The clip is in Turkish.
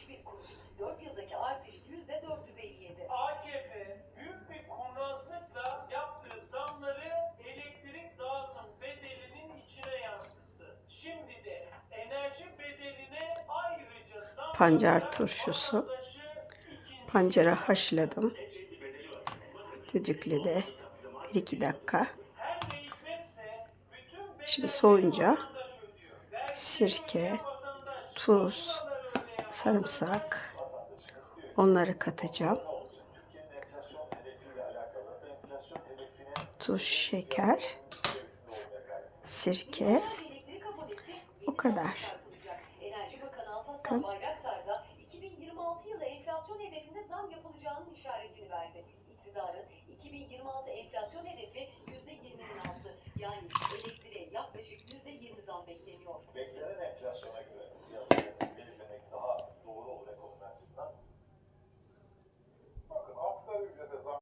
61 kuruş. 4 yıldaki artış %457. AKP büyük bir kurnazlıkla yaptığı zamları elektrik dağıtım bedelinin içine yansıttı. Şimdi de enerji bedeline ayrıca zam Pancar turşusu. Pancarı haşladım. Düdüklüde 1-2 dakika. Şimdi soğuyunca sirke, tuz, sarımsak onları katacağım. Tuz, şeker, sirke, o kadar. Enerji Bakanı Alparslan Bayraktar da 2026 yılı enflasyon hedefinde zam yapılacağının işaretini verdi. İktidarın 2026 enflasyon hedefi %20'nin altı. Yani elektriğe yaklaşık %20 zam bekleniyor. Beklenen enflasyona göre